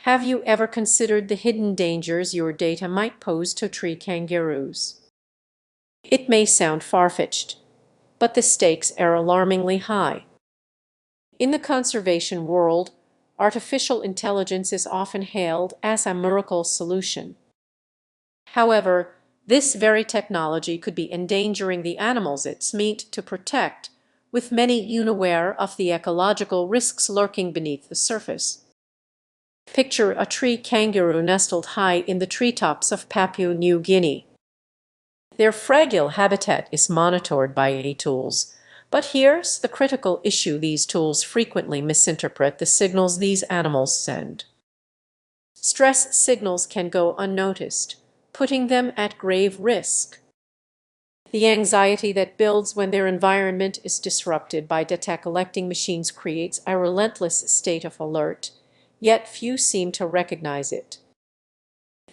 Have you ever considered the hidden dangers your data might pose to tree kangaroos? It may sound far-fetched, but the stakes are alarmingly high. In the conservation world, artificial intelligence is often hailed as a miracle solution. However, this very technology could be endangering the animals it's meant to protect, with many unaware of the ecological risks lurking beneath the surface. Picture a tree kangaroo nestled high in the treetops of Papua New Guinea. Their fragile habitat is monitored by AI tools, but here's the critical issue: these tools frequently misinterpret the signals these animals send. Stress signals can go unnoticed, putting them at grave risk. The anxiety that builds when their environment is disrupted by data collecting machines creates a relentless state of alert, yet few seem to recognize it.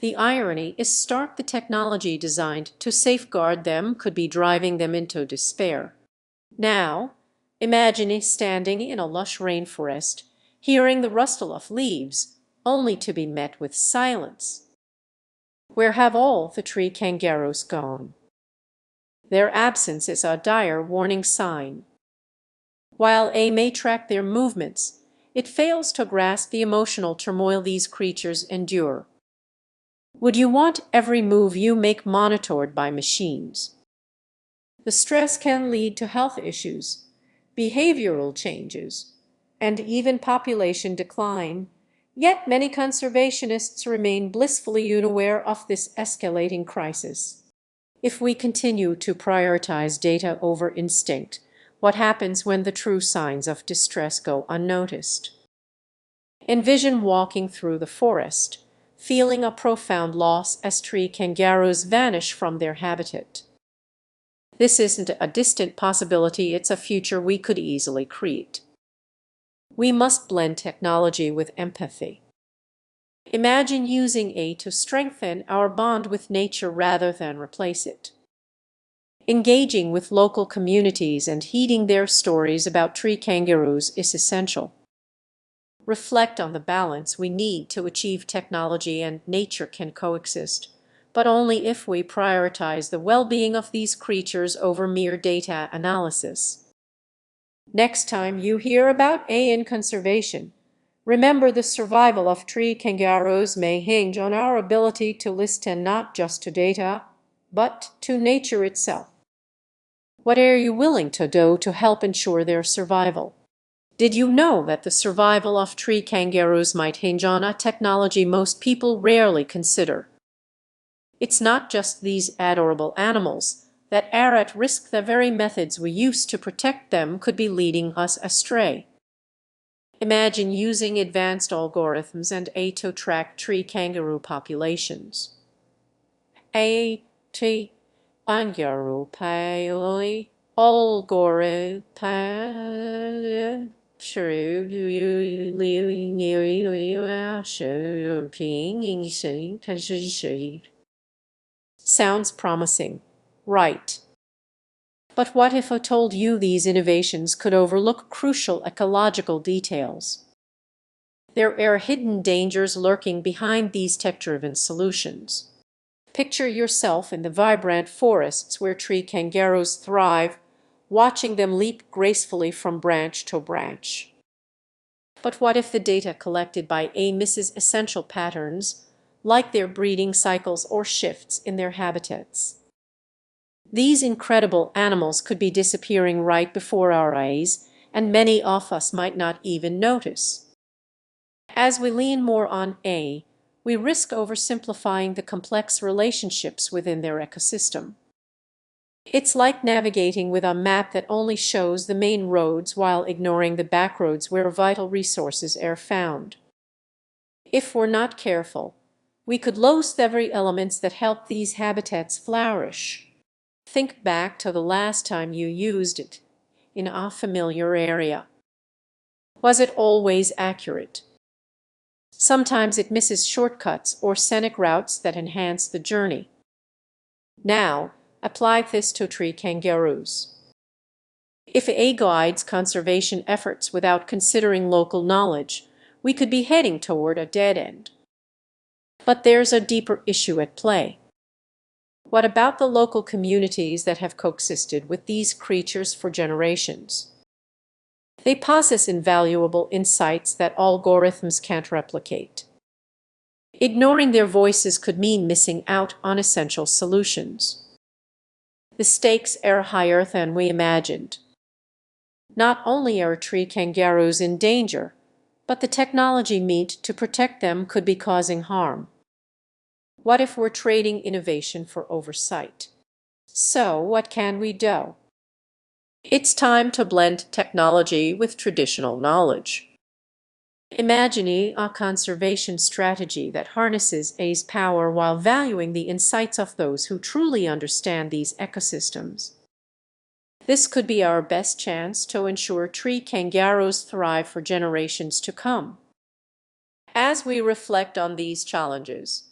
The irony is stark: the technology designed to safeguard them could be driving them into despair. Now, imagine standing in a lush rainforest, hearing the rustle of leaves, only to be met with silence. Where have all the tree kangaroos gone? Their absence is a dire warning sign. While AI may track their movements, it fails to grasp the emotional turmoil these creatures endure. Would you want every move you make monitored by machines? The stress can lead to health issues, behavioral changes, and even population decline. Yet many conservationists remain blissfully unaware of this escalating crisis. If we continue to prioritize data over instinct, what happens when the true signs of distress go unnoticed? Envision walking through the forest, feeling a profound loss as tree kangaroos vanish from their habitat. This isn't a distant possibility, it's a future we could easily create. We must blend technology with empathy. Imagine using AI to strengthen our bond with nature rather than replace it. Engaging with local communities and heeding their stories about tree kangaroos is essential. Reflect on the balance we need to achieve: technology and nature can coexist, but only if we prioritize the well-being of these creatures over mere data analysis. Next time you hear about AI in conservation, remember the survival of tree kangaroos may hinge on our ability to listen not just to data, but to nature itself. What are you willing to do to help ensure their survival? Did you know that the survival of tree kangaroos might hinge on a technology most people rarely consider? It's not just these adorable animals that are at risk. The very methods we use to protect them could be leading us astray. Imagine using advanced algorithms and AI to track tree kangaroo populations. Kangaroo algorithm. Sounds promising, right? But what if I told you these innovations could overlook crucial ecological details? There are hidden dangers lurking behind these tech-driven solutions. Picture yourself in the vibrant forests where tree kangaroos thrive, watching them leap gracefully from branch to branch. But what if the data collected by AI misses essential patterns, like their breeding cycles or shifts in their habitats? These incredible animals could be disappearing right before our eyes, and many of us might not even notice. As we lean more on AI, we risk oversimplifying the complex relationships within their ecosystem. It's like navigating with a map that only shows the main roads while ignoring the back roads where vital resources are found. If we're not careful, we could lose the very elements that help these habitats flourish. Think back to the last time you used it in a familiar area. Was it always accurate? Sometimes it misses shortcuts or scenic routes that enhance the journey. Now, apply this to tree kangaroos. If AI guides conservation efforts without considering local knowledge, we could be heading toward a dead end. But there's a deeper issue at play. What about the local communities that have coexisted with these creatures for generations? They possess invaluable insights that algorithms can't replicate. Ignoring their voices could mean missing out on essential solutions. The stakes are higher than we imagined. Not only are tree kangaroos in danger, but the technology needed to protect them could be causing harm. What if we're trading innovation for oversight? So, what can we do? It's time to blend technology with traditional knowledge. Imagining a conservation strategy that harnesses AI's power while valuing the insights of those who truly understand these ecosystems. This could be our best chance to ensure tree kangaroos thrive for generations to come. As we reflect on these challenges,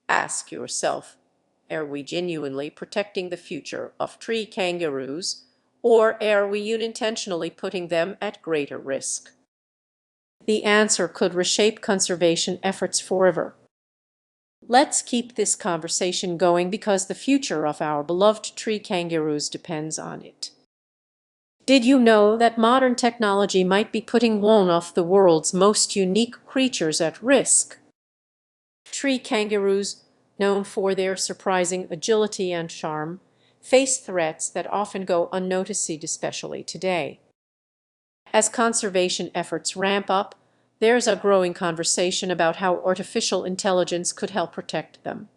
ask yourself, are we genuinely protecting the future of tree kangaroos, or are we unintentionally putting them at greater risk? The answer could reshape conservation efforts forever. Let's keep this conversation going because the future of our beloved tree kangaroos depends on it. Did you know that modern technology might be putting one of the world's most unique creatures at risk? Tree kangaroos, known for their surprising agility and charm, face threats that often go unnoticed, especially today. As conservation efforts ramp up, there's a growing conversation about how artificial intelligence could help protect them.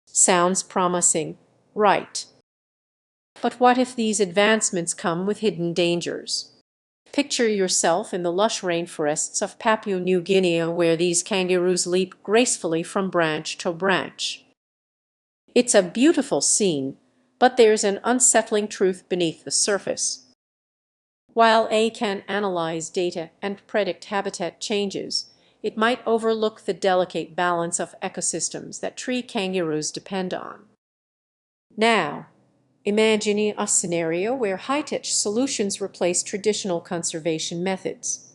Sounds promising, right? But what if these advancements come with hidden dangers? Picture yourself in the lush rainforests of Papua New Guinea where these kangaroos leap gracefully from branch to branch. It's a beautiful scene, but there's an unsettling truth beneath the surface. While AI can analyze data and predict habitat changes, it might overlook the delicate balance of ecosystems that tree kangaroos depend on. Now, imagine a scenario where high-tech solutions replace traditional conservation methods.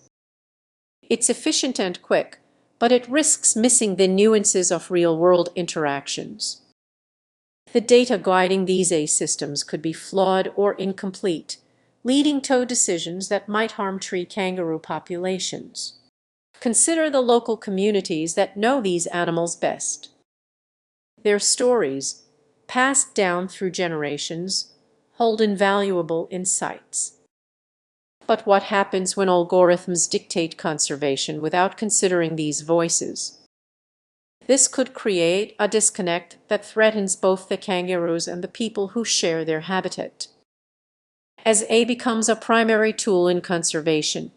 It's efficient and quick, but it risks missing the nuances of real-world interactions. The data guiding these AI systems could be flawed or incomplete, leading to decisions that might harm tree kangaroo populations. Consider the local communities that know these animals best. Their stories, passed down through generations, hold invaluable insights. But what happens when algorithms dictate conservation without considering these voices? This could create a disconnect that threatens both the kangaroos and the people who share their habitat. As AI becomes a primary tool in conservation,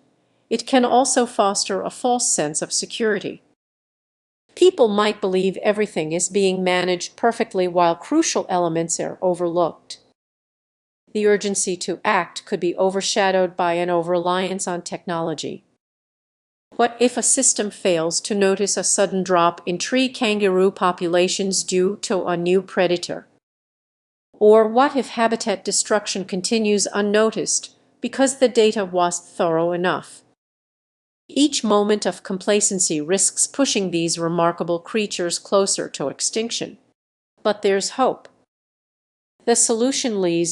it can also foster a false sense of security. People might believe everything is being managed perfectly while crucial elements are overlooked. The urgency to act could be overshadowed by an over-reliance on technology. What if a system fails to notice a sudden drop in tree kangaroo populations due to a new predator? Or what if habitat destruction continues unnoticed because the data wasn't thorough enough? Each moment of complacency risks pushing these remarkable creatures closer to extinction. But there's hope. The solution lies